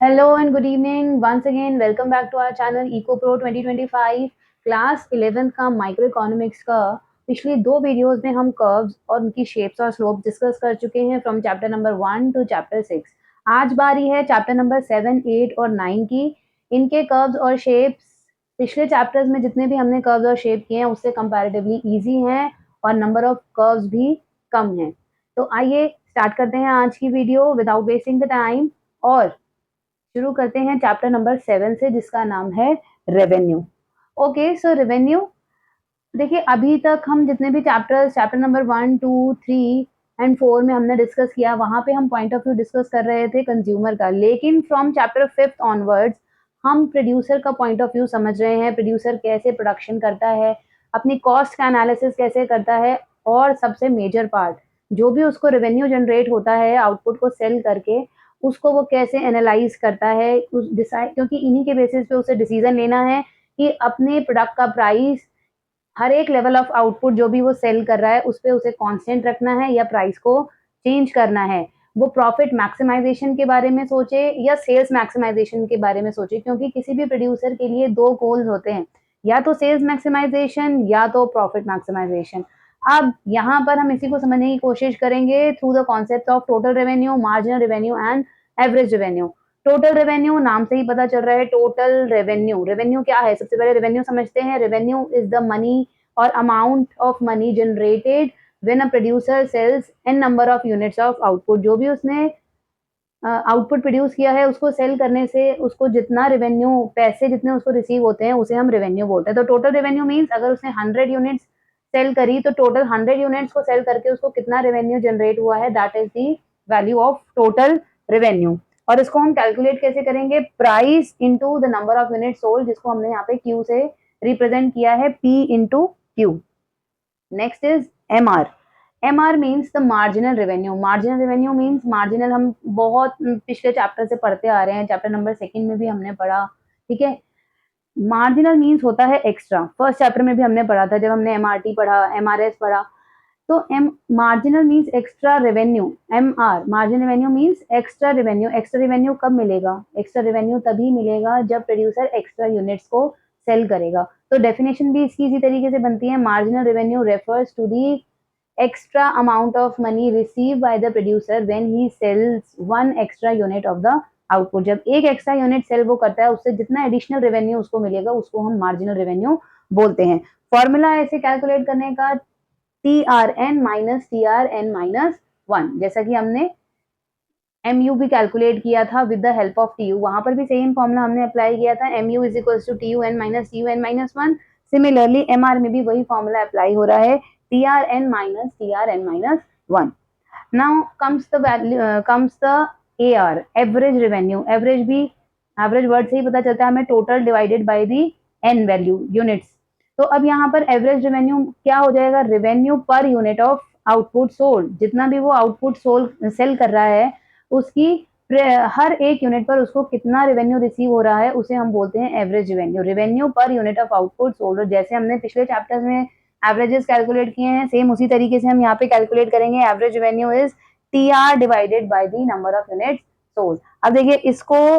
Hello and good evening. Once again, welcome back to our channel EcoPro 2025 class 11th का micro economics का पिछले दो videos में हम कर्व्स और उनकी शेप्स और स्लोप डिस्कस कर चुके हैं from chapter number 1 to chapter 6। आज बारी है चैप्टर नंबर 7, 8 और 9 की। इनके कर्व्स और शेप्स पिछले चैप्टर्स में जितने भी हमने कर्व्स और शेप किए हैं उससे कंपैरेटिवली इजी हैं और नंबर ऑफ कर्व्स भी कम हैं। तो आइए स्टार्ट करते हैं आज की video without wasting the time और शुरू करते हैं चैप्टर नंबर 7 से जिसका नाम है रेवेन्यू। ओके, सो रेवेन्यू देखिए, अभी तक हम जितने भी चैप्टर नंबर 1, 2, 3 एंड 4 में हमने डिस्कस किया, वहां पे हम पॉइंट ऑफ व्यू डिस्कस कर रहे थे कंज्यूमर का, लेकिन फ्रॉम चैप्टर 5 ऑनवर्ड्स हम प्रोड्यूसर का पॉइंट ऑफ व्यू समझ रहे हैं। प्रोड्यूसर कैसे प्रोडक्शन करता है, अपनी कॉस्ट का एनालिसिस कैसे करता है, और सबसे मेजर पार्ट जो भी उसको रेवेन्यू जनरेट होता है आउटपुट को सेल करके, उसको वो कैसे एनालाइज करता है, उस डिसाइड, क्योंकि इन्हीं के बेसिस पे उसे डिसीजन लेना है कि अपने प्रोडक्ट का प्राइस हर एक लेवल ऑफ आउटपुट जो भी वो सेल कर रहा है उस पे उसे कांस्टेंट रखना है या प्राइस को चेंज करना है। वो प्रॉफिट मैक्सिमाइजेशन के बारे में सोचे या सेल्स मैक्सिमाइजेशन के बारे में सोचे, क्योंकि किसी भी प्रोड्यूसर के लिए दो गोल्स होते हैं, या तो सेल्स मैक्सिमाइजेशन या तो प्रॉफिट मैक्सिमाइजेशन। अब यहाँ पर हम इसी को समझने की कोशिश करेंगे through the concept of total revenue, marginal revenue and average revenue. Total revenue नाम से ही पता चल रहा है, टोटल रेवेन्यू। रेवेन्यू क्या है? सबसे पहले रेवेन्यू समझते हैं। Revenue is the money or amount of money generated when a producer sells n number of units of output। जो भी उसने आउटपुट प्रोड्यूस किया है उसको सेल करने से उसको जितना रेवेन्यू, पैसे जितने उसको रिसीव होते हैं उसे हम रेवेन्यू बोलते हैं। तो टोटल रेवेन्यू मीन्स अगर उसने 100 यूनिट्स सेल करी तो टोटल 100 यूनिट्स को सेल करके उसको कितना रेवेन्यू जनरेट हुआ है, that is the value of total revenue. और इसको हम कैलकुलेट कैसे करेंगे? Price into the number of unit sold, जिसको हमने यहाँ पे क्यू से रिप्रेजेंट किया है, P into Q. Next is M R. M R means the marginal revenue. Marginal revenue means, marginal हम बहुत पिछले चैप्टर से पढ़ते आ रहे हैं, चैप्टर नंबर 2 में भी हमने पढ़ा, ठीक है। मार्जिनल मीन्स होता है एक्स्ट्रा। फर्स्ट चैप्टर में भी हमने पढ़ा था जब हमने एमआरटी पढ़ा, एमआरएस पढ़ा। तो M marginal means extra revenue. M R marginal revenue means extra revenue. Extra revenue कब मिलेगा? एक्स्ट्रा रेवेन्यू तभी मिलेगा जब प्रोड्यूसर एक्स्ट्रा यूनिट्स को सेल करेगा। तो डेफिनेशन भी इसकी इसी तरीके से बनती है, marginal revenue refers to the extra amount of money received by the producer when he sells one extra unit of the output। जब एक एक्स्ट्रा यूनिट सेल वो करता है उससे जितना एडिशनल रेवेन्यू उसको मिलेगा उसको हम मार्जिनल रेवेन्यू बोलते हैं। फॉर्मूला ऐसे कैलकुलेट करने का, T R N minus T R N minus 1, जैसा कि हमने एम यू भी कैलकुलेट किया था with the help of T U, वहां पर भी सेम फॉर्मूला हमने अप्लाई किया था, M U is equal to T U N minus T U N minus 1। Similarly M R में भी वही फॉर्मूला अप्लाई हो रहा है, T R N minus T R N minus 1। Now comes the value, comes the A R, average revenue. Average भी, average word से ही पता चलता है हमें, total divided by the N value units. तो अब यहाँ पर एवरेज रेवेन्यू क्या हो जाएगा? Revenue per unit of output sold. जितना भी वो आउटपुट सोल्ड सेल कर रहा है उसकी हर एक यूनिट पर उसको कितना रेवेन्यू रिसीव हो रहा है उसे हम बोलते हैं average revenue. Revenue per unit of output sold. जैसे हमने पिछले चैप्टर्स में एवरेजेस कैलकुलेट किए हैं, सेम उसी तरीके से हम यहाँ पे कैलकुलेट करेंगे। Average revenue is T R divided by the number of unit sold. अब देखिए इसको,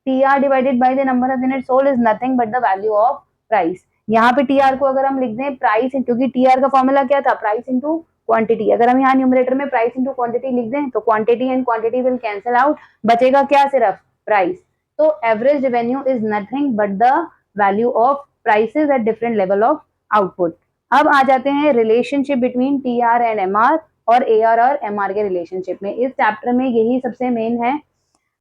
T R divided by the number of unit sold is nothing but the value of price. यहाँ पे टी आर को अगर हम लिख दें प्राइस, क्योंकि टी आर का फॉर्मूला क्या था? Price into quantity. अगर हम यहाँ न्यूमरेटर में प्राइस इंटू क्वांटिटी लिख दें तो quantity and quantity will cancel out, बचेगा क्या? सिर्फ प्राइस। तो average revenue is nothing but the value of prices at different level of output. अब आ जाते हैं relationship between T R and M R और ए आर और एम आर के रिलेशनशिप में। इस चैप्टर में यही सबसे मेन है,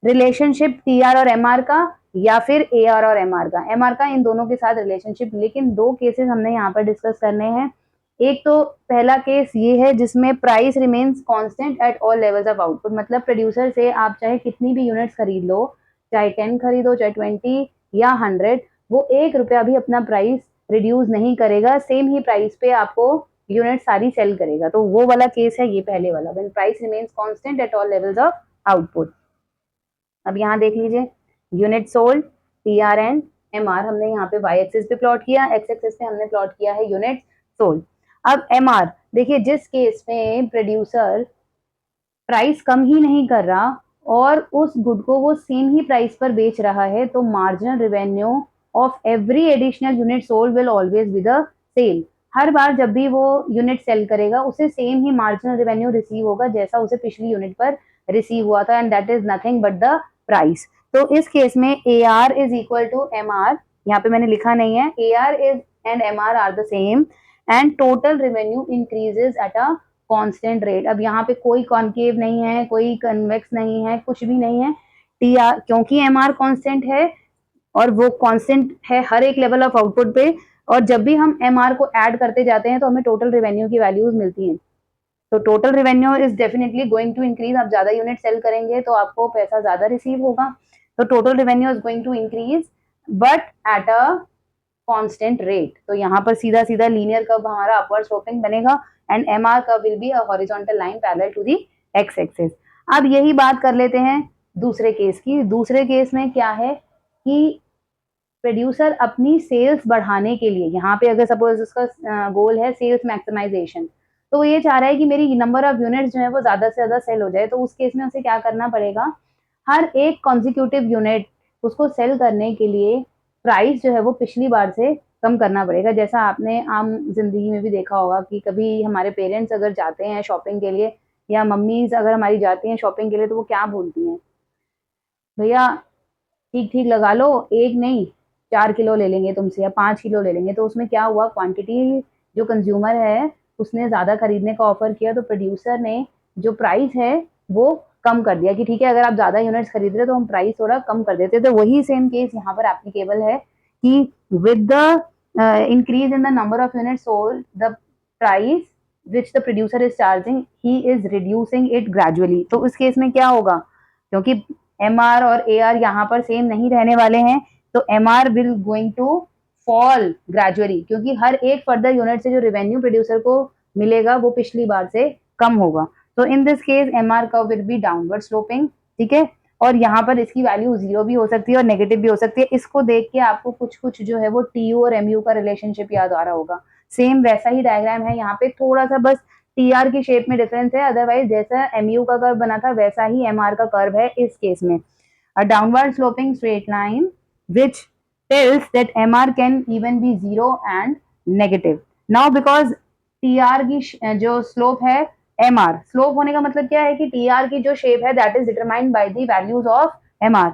रिलेशनशिप टी आर और एम आर का या फिर ए आर और एम आर का। एम आर का इन दोनों के साथ रिलेशनशिप, लेकिन दो केसेस हमने यहाँ पर डिस्कस करने हैं। एक तो पहला केस ये है जिसमें price remains constant at all levels of output. मतलब प्रोड्यूसर से आप चाहे कितनी भी यूनिट्स खरीद लो, चाहे 10 खरीदो, चाहे 20 या 100, वो 1 रुपया भी अपना प्राइस रिड्यूस नहीं करेगा, सेम ही प्राइस पे आपको यूनिट सारी सेल करेगा। तो वो वाला केस है ये पहले वाला, when price remains constant at all levels of output. अब यहाँ देख लीजिए, unit sold, T R and M R हमने यहाँ पे वाई एक्सिस पे प्लॉट किया, एक्स एक्सिस पे हमने प्लॉट किया है यूनिट सोल्ड। अब एम आर देखिए, जिस केस में प्रोड्यूसर प्राइस कम ही नहीं कर रहा और उस गुड को वो सेम ही प्राइस पर बेच रहा है, तो marginal revenue of every additional unit sold will always be the same. हर बार जब भी वो यूनिट सेल करेगा उसे सेम ही मार्जिनल रेवेन्यू रिसीव होगा जैसा उसे पिछली यूनिट पर रिसीव हुआ था, and that is nothing but the price. तो इस केस में A R is equal to M R, यहाँ पे मैंने लिखा नहीं है, A R is and M R the same and total revenue increases at a constant rate. अब यहाँ पे कोई कॉन्केव नहीं है, कोई कन्वेक्स नहीं है, कुछ भी नहीं है। टी आर, क्योंकि एम आर कॉन्स्टेंट है और वो कांस्टेंट है हर एक लेवल ऑफ आउटपुट पे, और जब भी हम एम आर को ऐड करते जाते हैं तो हमें टोटल रेवेन्यू की वैल्यूज मिलती हैं। तो total revenue is definitely going to increase. आप ज्यादा यूनिट सेल करेंगे तो आपको पैसा ज्यादा रिसीव होगा, तो total revenue is going to increase but at a constant rate. तो यहाँ पर सीधा सीधा लीनियर कर्व हमारा अपवर्ड स्लोपिंग बनेगा and M R curve will be a horizontal line parallel to the X axis. अब यही बात कर लेते हैं दूसरे केस की। दूसरे केस में क्या है कि प्रोड्यूसर अपनी सेल्स बढ़ाने के लिए, यहाँ पे अगर सपोज उसका गोल है सेल्स मैक्सिमाइजेशन, तो वो ये चाह रहा है कि मेरी नंबर ऑफ यूनिट्स जो है वो ज्यादा से ज्यादा सेल हो जाए। तो उस केस में उसे क्या करना पड़ेगा, हर एक कॉन्जिक्यूटिव यूनिट उसको सेल करने के लिए प्राइस जो है वो पिछली बार से कम करना पड़ेगा। जैसा आपने आम जिंदगी में भी देखा होगा कि कभी हमारे पेरेंट्स अगर जाते हैं शॉपिंग के लिए, या मम्मीज अगर हमारी जाती हैं शॉपिंग के लिए, तो वो क्या बोलती हैं, भैया ठीक ठीक लगा लो, एक नहीं 4 किलो ले लेंगे तुमसे या 5 किलो ले लेंगे। तो उसमें क्या हुआ, क्वांटिटी जो कंज्यूमर है उसने ज्यादा खरीदने का ऑफर किया, तो प्रोड्यूसर ने जो प्राइस है वो कम कर दिया कि ठीक है अगर आप ज्यादा यूनिट्स खरीद रहे हो तो हम प्राइस थोड़ा कम कर देते। तो वही सेम केस यहाँ पर एप्लीकेबल है कि with the increase in the number of units sold, the price which the producer is charging he is reducing it gradually. तो उस केस में क्या होगा, क्योंकि एम आर और ए आर यहाँ पर सेम नहीं रहने वाले हैं, तो M R will going to fall gradually, क्योंकि हर एक फर्दर यूनिट से जो रेवेन्यू प्रोड्यूसर को मिलेगा वो पिछली बार से कम होगा। तो in this case M R curve will be downward sloping, ठीक है। और यहाँ पर इसकी वैल्यू 0 भी हो सकती है और नेगेटिव भी हो सकती है। इसको देख के आपको कुछ कुछ जो है वो टी यू और एम यू का रिलेशनशिप याद आ रहा होगा। सेम वैसा ही डायग्राम है, यहाँ पे थोड़ा सा बस टी आर की शेप में डिफरेंस है, अदरवाइज जैसा एम यू का कर्व बना था वैसा ही एम आर का कर्व है इस केस में। A downward sloping straight line which tells that MR can even be 0 and negative. Now because TR की जो slope है MR, slope होने का मतलब क्या है कि TR की जो shape है that is determined by the values of MR।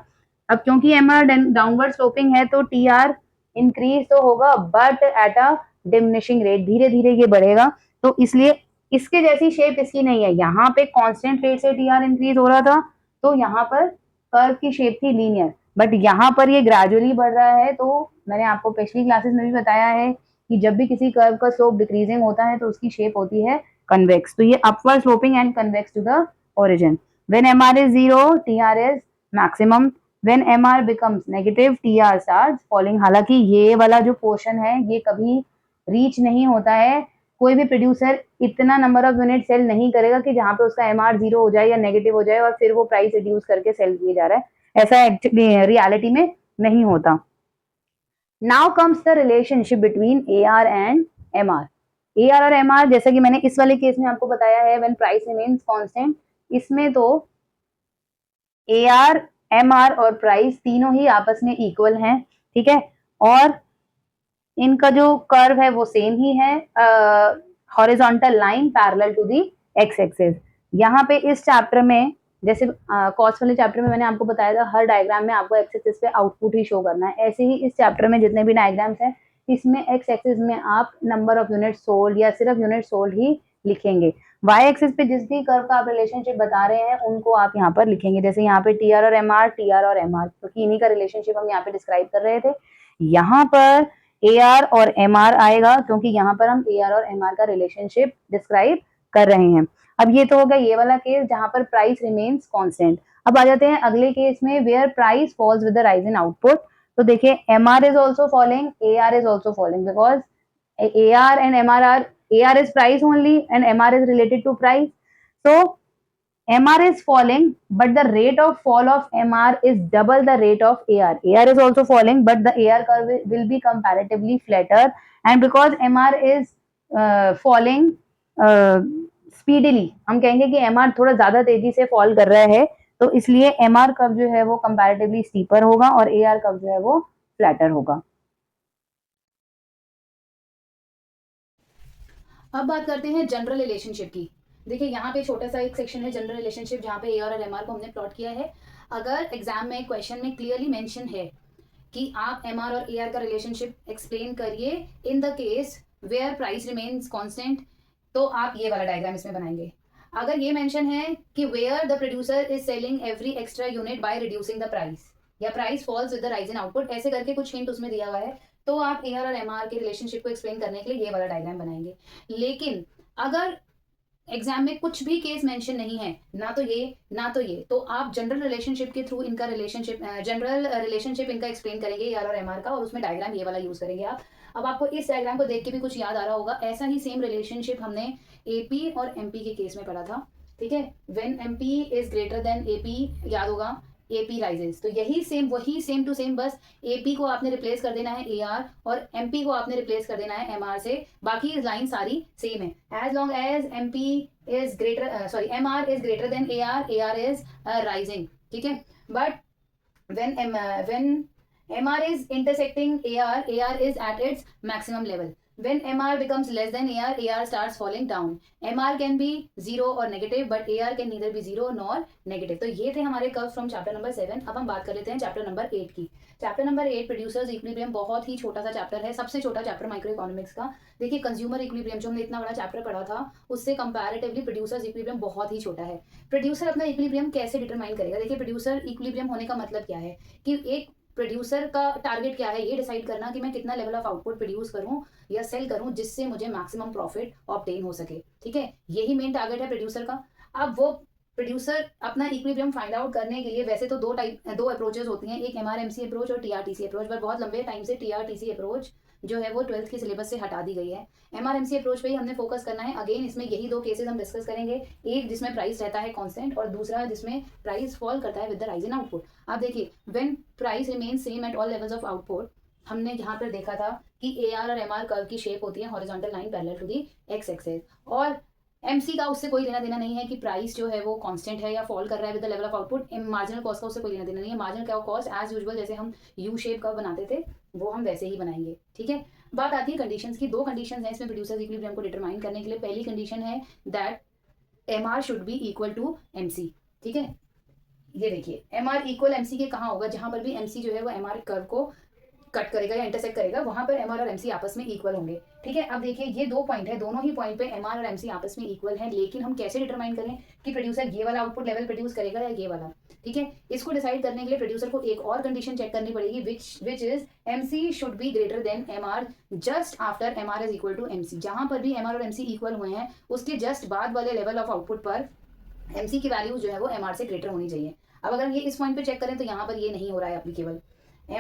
अब क्योंकि MR downward sloping है तो TR increase तो होगा but at a diminishing rate, धीरे धीरे ये बढ़ेगा। तो इसलिए इसके जैसी शेप इसकी नहीं है, यहाँ पे कांस्टेंट रेट से टीआर इंक्रीज हो रहा था तो यहाँ पर कर्व की शेप थी लीनियर, बट यहाँ पर ये ग्रेजुअली बढ़ रहा है। तो मैंने आपको पिछली क्लासेस में भी बताया है कि जब भी किसी कर्व का स्लोप डिक्रीजिंग होता है तो उसकी शेप होती है कन्वेक्स। तो ये upward sloping and convex to the origin. When MR is 0 TR is maximum, when MR becomes negative TR starts falling. हालांकि ये वाला जो पोर्शन है ये कभी रीच नहीं होता है, कोई भी प्रोड्यूसर इतना नंबर ऑफ यूनिट सेल नहीं करेगा कि जहां पे उसका एमआर 0 हो जाए या नेगेटिव हो जाए और फिर वो प्राइस रिड्यूस करके सेल किए जा रहा है, ऐसा एक्चुअली रियलिटी में नहीं होता। Now comes the relationship between A R and M R. A R और एम आर, जैसा कि मैंने इस वाले केस में आपको बताया है, व्हेन प्राइस रिमेन्स कांस्टेंट, इसमें तो ए आर, एम आर और प्राइस तीनों ही आपस में इक्वल हैं, ठीक है। और इनका जो कर्व है वो सेम ही है, horizontal line parallel to the X axis. यहाँ पे इस चैप्टर में जैसे कॉस्ट वाले चैप्टर में मैंने आपको बताया था हर डायग्राम में आपको एक्स एक्सिस पे आउटपुट ही शो करना है, ऐसे ही इस चैप्टर में जितने भी डायग्राम्स हैं इसमें एक्स एक्सिस में आप नंबर ऑफ यूनिट सोल्ड या सिर्फ यूनिट सोल्ड ही लिखेंगे। वाई एक्सिस पे जिस भी कर्व का आप रिलेशनशिप बता रहे हैं उनको आप यहाँ पर लिखेंगे, जैसे यहाँ पे टी आर और एम आर, टी आर और एम आर, क्योंकि इन्हीं का रिलेशनशिप हम यहाँ पे डिस्क्राइब कर रहे थे। यहाँ पर ए आर और एम आर आएगा क्योंकि यहाँ पर हम ए आर और एम आर का रिलेशनशिप डिस्क्राइब कर रहे हैं। अब ये तो होगा ये वाला केस जहां पर प्राइस रिमेन्स कांस्टेंट। अब आ जाते हैं अगले केस में where price falls with the rise in output. तो देखिए M R is also falling, A R is also falling, because A R and M R A R is price only and M R is related to price. So MR is falling, but the rate of fall of MR is double the rate of AR. AR is also falling, but the AR curve will be comparatively flatter. And because MR is falling speedily, हम कहेंगे कि MR थोड़ा ज्यादा तेजी से fall कर रहा है, तो इसलिए MR कर्व जो है वो कंपैरेटिवली स्टीपर होगा और AR कर्व जो है वो फ्लैटर होगा। अब बात करते हैं जनरल रिलेशनशिप की। देखिए यहाँ पे छोटा सा एक सेक्शन है जनरल रिलेशनशिप, जहाँ पे AR और MR को हमने प्लॉट किया है। अगर एग्जाम में क्वेश्चन में क्लियरली मेंशन है कि आप MR और AR का रिलेशनशिप एक्सप्लेन करिए in the case where price remains constant, तो आप ये वाला डायग्राम इसमें बनाएंगे। अगर ये मेंशन है कि where the producer is selling every extra unit by reducing the price, या price falls with the rise in output, ऐसे करके कुछ हिंट उसमें दिया हुआ है, तो आप AR और MR के रिलेशनशिप को एक्सप्लेन करने के लिए ये वाला डायग्राम बनाएंगे। लेकिन अगर एग्जाम में कुछ भी केस मेंशन नहीं है, ना तो ये ना तो ये, तो आप जनरल रिलेशनशिप के थ्रू इनका रिलेशनशिप जनरल रिलेशनशिप इनका एक्सप्लेन करेंगे AR और MR का, और उसमें डायग्राम ये वाला यूज करेंगे आप। अब आपको इस डायग्राम को देख के भी कुछ याद आ रहा होगा, ऐसा ही सेम रिलेशनशिप हमने AP और MP के केस में पढ़ा था। ठीक है, व्हेन MP इज ग्रेटर देन AP, याद होगा AP राइजेस, तो यही सेम वही सेम टू सेम, बस AP को आपने रिप्लेस कर देना है AR और MP को आपने रिप्लेस कर देना है MR से, बाकी लाइन सारी सेम है। एज लॉन्ग एज MP इज greater MR is greater than AR is rising. ठीक है, but when MR is intersecting AR is at its maximum level. When MR becomes less than AR starts falling down. MR can be 0 or negative, but AR can neither be 0 nor negative. तो ये थे हमारे curve from chapter number 7। अब हम बात कर लेते हैं चैप्टर नंबर 8 की। चैप्टर नंबर 8 प्रोड्यूसर्स इक्विलिब्रियम, बहुत ही छोटा सा चैप्टर है, सबसे छोटा चैप्टर माइक्रो इकोनॉमिक्स का। देखिए कंज्यूमर इक्विलिब्रियम जो हमने इतना बड़ा चैप्टर पढ़ा था, उससे कंपैरेटिवली प्रोड्यूसर्स इक्विलिब्रियम बहुत ही छोटा है। प्रोड्यूसर अपना इक्विलिब्रियम कैसे डिटरमाइन करेगा? देखिए प्रोड्यूसर इक्विलिब्रियम होने का मतलब क्या है कि एक प्रोड्यूसर का टारगेट क्या है, ये डिसाइड करना कि मैं कितना लेवल ऑफ आउटपुट प्रोड्यूस करूं या सेल करूं जिससे मुझे मैक्सिमम प्रॉफिट ऑब्टेन हो सके। ठीक है, यही मेन टारगेट है प्रोड्यूसर का। अब वो प्रोड्यूसर अपना इक्विलिब्रियम फाइंड आउट करने के लिए, वैसे तो दो अप्रोचेस होती हैं, एक MRMC अप्रोच और TRTC अप्रोच, पर बहुत लंबे टाइम से TRTC अप्रोच जो है वो 12th के सिलेबस से हटा दी गई है। MRMC अप्रोच पे ही हमने फोकस करना है। अगेन इसमें यही दो केसेस हम डिस्कस करेंगे, एक जिसमें प्राइस रहता है कांस्टेंट और दूसरा जिसमें प्राइस फॉल करता है with the rise in output. आप देखिए when price remain same at all levels of output, हमने यहाँ पर देखा था कि AR और MR कर्व की शेप होती है horizontal line parallel to the X axis, और MC का उससे कोई लेना देना नहीं है कि प्राइस जो है वो कांस्टेंट है या फॉल कर रहा है with the level of output. Marginal cost का उससे कोई लेना देना नहीं है। मार्जिनल कॉस्ट एज यूजुअल जैसे हम यू शेप का बनाते थे वो हम वैसे ही बनाएंगे। ठीक है, बात आती है कंडीशंस की। दो कंडीशंस हैं इसमें प्रोड्यूसर इक्विलिब्रियम को डिटरमाइन करने के लिए। पहली कंडीशन है that MR should be equal to MC। ठीक है, ये देखिए MR इक्वल MC के कहाँ होगा, जहां पर भी MC जो है वो MR कर्व को कट करेगा या इंटरसेक्ट करेगा, वहां पर MR और MC आपस में इक्वल होंगे। ठीक है, अब देखिए ये दो पॉइंट है, दोनों ही पॉइंट पे MR और MC आपस में इक्वल है, लेकिन हम कैसे डिटरमाइन करें कि प्रोड्यूसर ये वाला आउटपुट लेवल प्रोड्यूस करेगा या ये वाला। ठीक है, इसको डिसाइड करने के लिए प्रोड्यूसर को एक और कंडीशन चेक करनी पड़ेगी, which is MC should be greater than MR just after MR is equal to MC। जहां पर भी MR और MC इक्वल हुए हैं उसके जस्ट बाद वाले लेवल ऑफ आउटपुट पर MC की वैल्यू जो है वो MR से ग्रेटर होनी चाहिए। अब अगर ये इस पॉइंट पे चेक करें तो यहाँ पर ये नहीं हो रहा है एप्लीकेबल।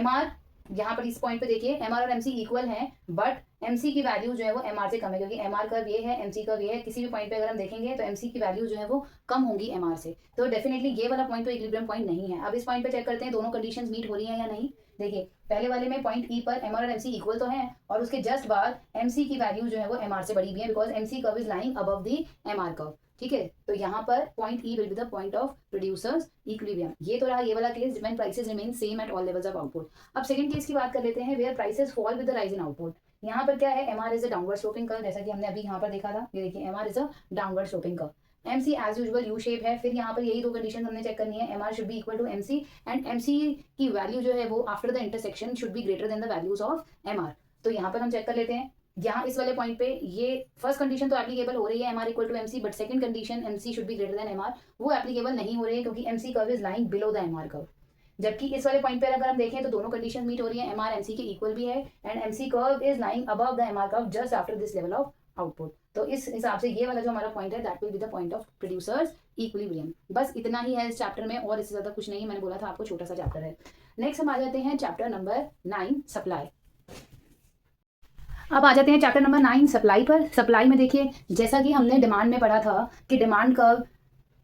MR यहाँ पर इस पॉइंट पे देखिए MR और MC इक्वल हैं, बट MC की वैल्यू जो है वो MR से कम है, क्योंकि MR कर्व ये है, MC कर्व ये है। किसी भी पॉइंट पे अगर हम देखेंगे तो MC की वैल्यू जो है वो कम होंगी MR से, तो डेफिनेटली ये वाला पॉइंट तो इक्विलिब्रियम पॉइंट नहीं है। अब इस पॉइंट पे चेक करते हैं दोनों कंडीशंस मीट हो रही हैं या नहीं। देखिए पहले वाले में पॉइंट E पर MR और MC इक्वल तो हैं, और उसके जस्ट बाद MC की वैल्यू जो है वो MR से बड़ी भी है, because MC curve is lying above the MR curve. ठीक है, तो यहाँ पर point E will be the point of producers equilibrium. ये तो रहा ये वाला case when prices remain same at all levels of output. अब सेकंड केस की बात कर लेते हैं, where prices fall with the rise in output. यहाँ पर क्या है, MR is a downward sloping curve, जैसा कि हमने अभी यहाँ पर देखा था। ये देखिए MR is a downward sloping curve, MC as usual U shape है। फिर यहाँ पर यही दो कंडीशन हमने चेक करनी है, MR should be equal to MC and MC की वैल्यू जो है वो after the intersection should be greater than the values of MR। तो यहाँ पर हम चेक कर लेते हैं, यहाँ इस वाले पॉइंट पे ये फर्स्ट कंडीशन तो एप्लीकेबल हो रही है MR equal to MC, but second condition MC should be greater than MR वो एप्लीकेबल नहीं हो रही है, क्योंकि MC curve is lying below the MR curve. जबकि इस वाले पॉइंट पे अगर हम देखें तो दोनों कंडीशन मीट हो रही है, MR MC के इक्वल भी है and MC curve is lying above the MR curve just after this level of output. तो इस हिसाब से ये वाला जो हमारा पॉइंट है that will be the point of producers equilibrium. बस इतना ही है इस चैप्टर में, और इससे ज्यादा कुछ नहीं। मैंने बोला था आपको छोटा सा चैप्टर है। नेक्स्ट हम आ जाते हैं चैप्टर नंबर 9 सप्लाई। अब आ जाते हैं चैप्टर नंबर 9 सप्लाई पर। सप्लाई में देखिए जैसा कि हमने डिमांड में पढ़ा था कि demand curve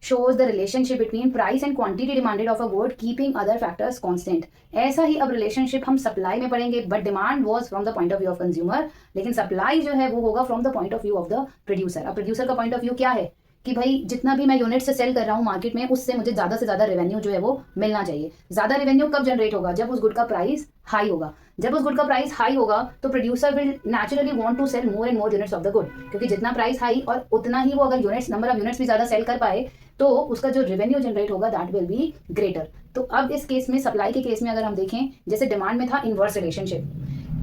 shows the relationship between price and quantity demanded of a good keeping other factors constant। ऐसा ही अब रिलेशनशिप हम सप्लाई में पढ़ेंगे, but demand was from the point of view of consumer, लेकिन सप्लाई जो है वो होगा from the point of view of the producer. अब प्रोड्यूसर का पॉइंट ऑफ व्यू क्या है कि भाई जितना भी मैं यूनिट से सेल कर रहा हूँ मार्केट में, उससे मुझे ज़्यादा से ज़्यादा रेवेन्यू जो है वो मिलना चाहिए। ज़्यादा रेवेन्यू कब जनरेट होगा? जब उस गुड का प्राइस हाई होगा। जब उस गुड का प्राइस हाई होगा तो producer will naturally want to sell more and more units of the good, क्योंकि जितना प्राइस हाई और उतना ही वो अगर यूनिट्स, नंबर ऑफ यूनिट्स भी ज़्यादा सेल कर पाए तो उसका जो रेवेन्यू जनरेट होगा दैट विल बी ग्रेटर। तो अब इस केस में, सप्लाई के केस में अगर हम देखें, जैसे डिमांड में था इन्वर्स रिलेशनशिप,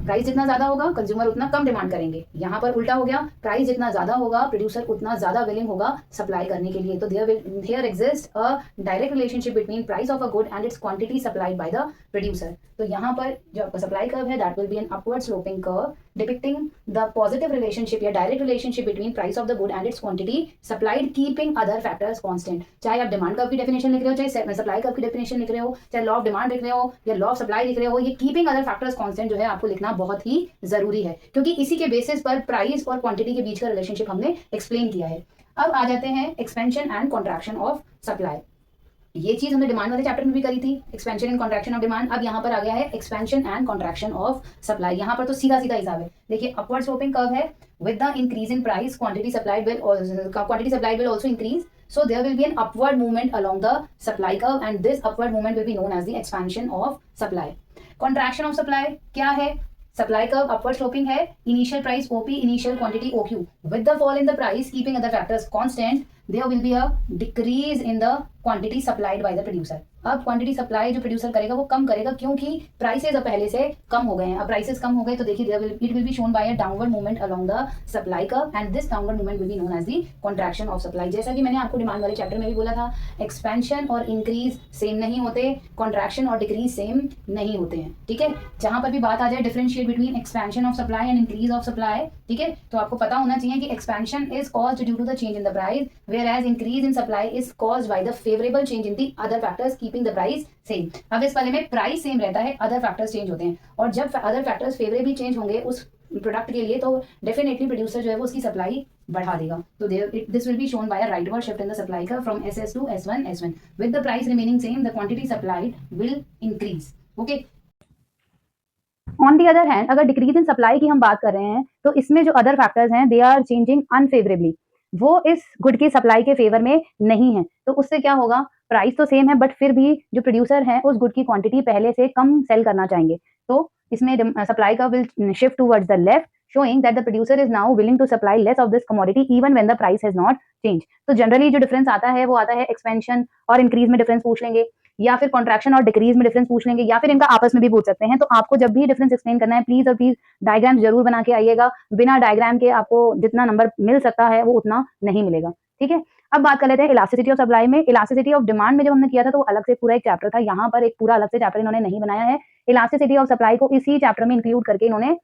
प्राइस जितना ज्यादा होगा कंज्यूमर उतना कम डिमांड करेंगे। यहाँ पर उल्टा हो गया, प्राइस जितना ज्यादा होगा प्रोड्यूसर उतना ज्यादा विलिंग होगा सप्लाई करने के लिए। तो there exist a direct relationship between price of a good and its quantity supplied by the producer. तो यहाँ पर जो आपका सप्लाई कर्व है that will be an upward sloping curve depicting the positive relationship या direct relationship between price of the good and its quantity supplied keeping other factors constant. चाहे आप demand curve की डेफिनेशन लिख रहे हो, चाहे supply curve की definition लिख रहे हो, चाहे लॉ ऑफ डिमांड लिख रहे हो या लॉ ऑफ सप्लाई लिख रहे हो, ये कीपिंग अदर फैक्टर्स कांस्टेंट जो है आपको लिखना बहुत ही जरूरी है, क्योंकि इसी के बेसिस पर प्राइस और क्वांटिटी के बीच का रिलेशनशिप हमने एक्सप्लेन किया है। अब आ जाते हैं expansion and contraction of supply. ये चीज हमने डिमांड वाले चैप्टर में भी करी थी, expansion and contraction of demand. अब यहाँ पर आ गया है expansion and contraction of supply. यहाँ पर तो सीधा सीधा हिसाब है। देखिए अपवर्ड स्लोपिंग कर्व है, with the increase in price quantity supplied will also increase, so there will be an upward movement along the supply curve and this upward movement will be known as the expansion of supply. Contraction of supply क्या है? Supply curve upward sloping है, initial price OP, initial quantity OQ. With the fall in the price, keeping other factors constant, there will be a decrease in the quantity supplied by the producer. अब quantity supply जो producer करेगा वो कम करेगा, क्योंकि prices अब पहले से कम हो गए हैं। अब प्राइसेस कम हो गए तो देखिए it will be shown by a downward movement along the supply curve and this downward movement will be known as the contraction of supply. जैसा कि मैंने आपको डिमांड वाले चैप्टर में भी बोला था, एक्सपेंशन और इंक्रीज सेम नहीं होते, कॉन्ट्रैक्शन और डिक्रीज सेम नहीं होते हैं, ठीक है। जहां पर भी बात आ जाए differentiate between expansion of supply and increase of supply, ठीक है, तो आपको पता होना चाहिए कि expansion is caused due to the change in the price, whereas increase in supply is caused by the favourable change in the other factors keeping the price same. अब इस वाले में प्राइस सेम रहता है, other factors change होते हैं, और जब अदर फैक्टर्स फेवरेबली चेंज होंगे उस प्रोडक्ट के लिए तो डेफिनेटली प्रोड्यूसर जो है वो उसकी सप्लाई बढ़ा देगा। तो this will be shown by a rightward shift in the supply curve from SS to S1 with the price remaining same, the quantity supplied will increase. Okay, on the other hand अगर decrease in supply की हम बात कर रहे हैं तो इसमें जो अदर फैक्टर्स हैं दे आर चेंजिंग अनफेवरेबली, वो इस गुड की सप्लाई के फेवर में नहीं है। तो उससे क्या होगा, प्राइस तो सेम है बट फिर भी जो प्रोड्यूसर है उस गुड की क्वांटिटी पहले से कम सेल करना चाहेंगे। तो इसमें सप्लाई का will shift towards the left, showing that the producer is now willing to supply less of this commodity even when the price has not changed. तो जनरली जो डिफरेंस आता है वो आता है एक्सपेंशन और इंक्रीज में डिफरेंस पूछ लेंगे, या फिर कॉन्ट्रैक्शन और डिक्रीज में डिफरेंस पूछ लेंगे, या फिर इनका आपस में भी पूछ सकते हैं। तो आपको जब भी डिफरेंस एक्सप्लेन करना है प्लीज और प्लीज डायग्राम जरूर बना के आइएगा, बिना डायग्राम के आपको जितना नंबर मिल सकता है वो उतना नहीं मिलेगा, ठीक है। अब बात कर लेते हैं इलास्टिसिटी ऑफ सप्लाई में। इलास्टिसिटी ऑफ डिमांड में जब हमने किया था तो अलग से पूरा एक चैप्टर था, यहाँ पर एक पूरा अलग से चैप्टर इन्होंने नहीं बनाया है। इलास्टिसिटी ऑफ सप्लाई को इसी चैप्टर में इंक्लूड करके इन्होंने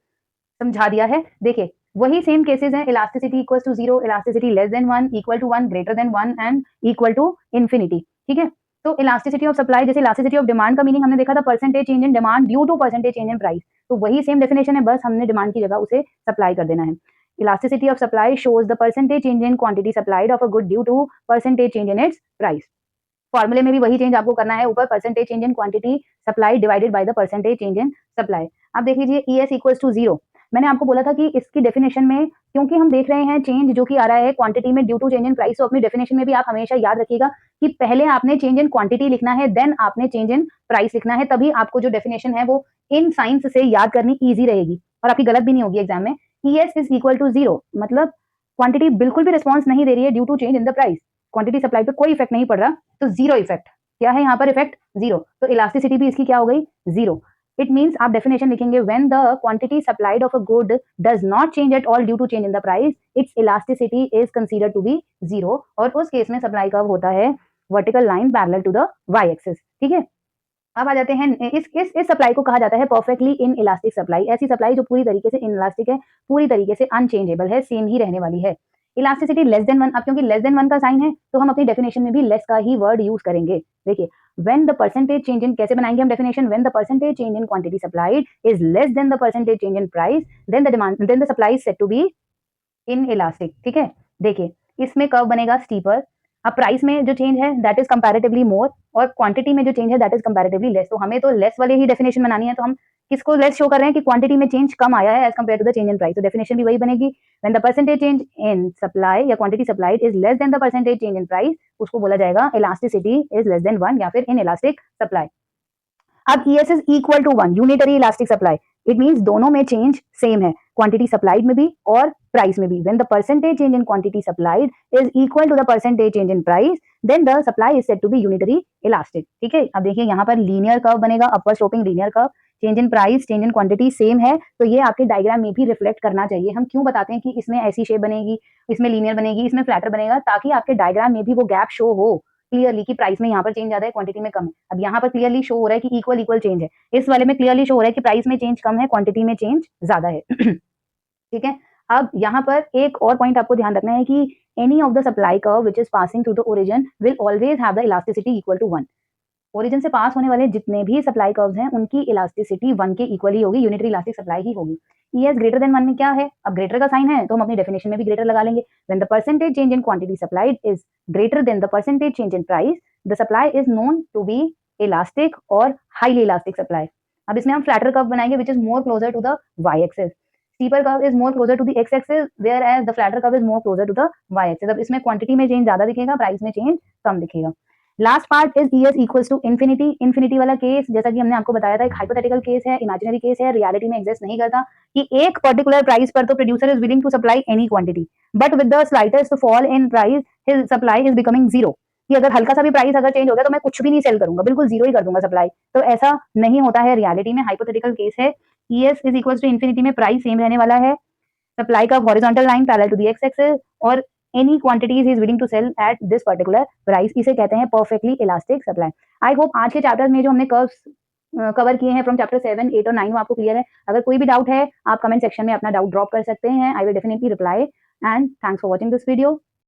समझा दिया है। देखिए वही सेम केसेस हैं, elasticity equal to 0, elasticity less than 1, equal to 1, greater than 1 and equal to infinity, ठीक है। तो इलास्टिसिटी ऑफ सप्लाई, जैसे इलास्टिसिटी ऑफ डिमांड का मीनिंग हमने देखा था percentage change in demand due to percentage change in price, तो वही सेम डेफिनेशन है, बस हमने डिमांड की जगह उसे सप्लाई कर देना है। Elasticity of supply shows the percentage change in quantity supplied of a good due to percentage change in its price. फॉर्मूले में भी वही चेंज आपको करना है, ऊपर percentage change in quantity supply divided by the percentage change in supply. अब देख लीजिए ES इक्वल्स टू 0, मैंने आपको बोला था कि इसकी डेफिनेशन में, क्योंकि हम देख रहे हैं चेंज जो कि आ रहा है क्वांटिटी में due to change in price, तो अपनी डेफिनेशन में भी आप हमेशा याद रखिएगा कि पहले आपने चेंज इन क्वांटिटी लिखना है, देन आपने चेंज इन प्राइस लिखना है, तभी आपको जो डेफिनेशन है वो इन साइंस से याद करनी ईजी रहेगी और आपकी गलत भी नहीं होगी एग्जाम में। ES इज इक्वल टू 0 मतलब क्वांटिटी बिल्कुल भी रिस्पॉन्स नहीं दे रही है due to change in the price, quantity supply पे कोई इफेक्ट नहीं पड़ रहा, तो जीरो इफेक्ट। क्या है यहाँ पर इफेक्ट? जीरो। तो इलास्टिसिटी भी इसकी क्या हो गई? जीरो। इट मीन्स आप डेफिनेशन लिखेंगे, when the quantity supplied of a good does not change at all due to change in the price, its elasticity is considered to be zero, और उस केस में सप्लाई कर्व होता है vertical line parallel to the Y axis, ठीक है। अब आ जाते हैं इस सप्लाई को कहा जाता है परफेक्टली इन इलास्टिक सप्लाई, ऐसी सप्लाई जो पूरी तरीके से इन इलास्टिक है, पूरी तरीके से अनचेंजेबल है, सेम ही रहने वाली है। इलास्टिसिटी लेस देन 1, अब क्योंकि लेस देन 1 का साइन है तो हम अपनी डेफिनेशन में भी लेस का ही वर्ड यूज करेंगे। देखिए when the percentage change in, कैसे बनाएंगे हम definition, when the percentage change in quantity supplied is less than the percentage change in price, then the supply is said to be inelastic, ठीक है। देखिए इसमें curve बनेगा स्टीपर। अब price में जो चेंज है दैट इज कंपैरेटिवली मोर, और क्वांटिटी में जो चेंज है दैट इज कंपैरेटिवली लेस। तो हमें तो लेस वाले ही डेफिनेशन बनानी है, तो हम किसको लेस शो कर रहे हैं कि क्वांटिटी में चेंज कम आया है as compare to the change in price. तो डेफिनेशन भी वही बनेगी, when the percentage change in supply या quantity supplied is less than the percentage change in price, उसको बोला जाएगा इलास्टिसिटी इज लेस देन 1 या फिर इन इलास्टिक सप्लाई। अब ES is equal to 1, unitary elastic supply, it means दोनों में change same है, क्वांटिटी सप्लाइड में भी और प्राइस में भी। When the percentage change in quantity supplied is equal to the percentage change in price, then the supply is said to be unitary elastic. ठीक है, अब देखिए यहाँ पर लीनियर कर्व बनेगा, upper sloping linear curve, change in price change in quantity same है, तो ये आपके डायग्राम में भी रिफ्लेक्ट करना चाहिए। हम क्यों बताते हैं कि इसमें ऐसी शेप बनेगी, इसमें लीनियर बनेगी, इसमें फ्लैटर बनेगा, ताकि आपके डायग्राम में भी वो गैप शो हो क्लियरली कि प्राइस में यहाँ पर चेंज ज्यादा है, क्वांटिटी में कम है। अब यहाँ पर क्लियरली शो हो रहा है कि इक्वल इक्वल चेंज है, इस वाले में क्लियरली शो हो रहा है कि प्राइस में चेंज कम है, क्वांटिटी में चेंज ज्यादा है। ठीक है, अब यहाँ पर एक और पॉइंट आपको ध्यान रखना है कि any of the supply curve which is passing through the origin will always have the elasticity equal to 1। Origin से पास होने वाले जितने भी सप्लाई कर्व्स हैं उनकी इलास्टिसिटी 1 के इक्वल ही होगी, यूनिटरी इलास्टिक सप्लाई ही होगी। ES ग्रेटर देन 1 में क्या है, अब ग्रेटर का साइन है तो हम अपनी डेफिनेशन में भी ग्रेटर लगा लेंगे। When the percentage change in quantity supplied is greater than the percentage change in price, the supply is known to be elastic और हाईली इलास्टिक सप्लाई। अब इसमें हम फ्लैटर कर्व बनाएंगे which is more closer to the y axis, steeper curve is more closer to the x axis whereas the flatter curve is more closer to the y axis। अब इसमें quantity में change ज्यादा दिखेगा, price में change कम दिखेगा। Last part is ES equals to infinity. Infinity वाला case जैसा कि हमने आपको बताया था एक हाइपोथेटिकल केस है, इमेजिनरी केस है, रियलिटी में एग्जिस्ट नहीं करता कि एक पर्टिकुलर प्राइस पर तो producer is willing to supply any quantity, but with the slightest fall in price his supply is becoming zero, कि अगर हल्का सा भी प्राइस अगर चेंज हो गया तो मैं कुछ भी नहीं सेल करूंगा, बिल्कुल जीरो ही कर दूंगा सप्लाई। तो ऐसा नहीं होता है रियलिटी में, हाइपोथेटिकल केस है। ES is equals to infinity में प्राइस सेम रहने वाला है, सप्लाई का horizontal line parallel to the X axis, और any quantities he is willing to sell at this particular price, इसे कहते हैं perfectly elastic supply. I hope आज के चैप्टर्स में जो हमने कर्व्स कवर किए हैं फ्रॉम चैप्टर 7, 8 और 9 वो आपको क्लियर है। अगर कोई भी डाउट है आप कमेंट सेक्शन में अपना डाउट ड्रॉप कर सकते हैं, I will definitely reply. And thanks for watching this video.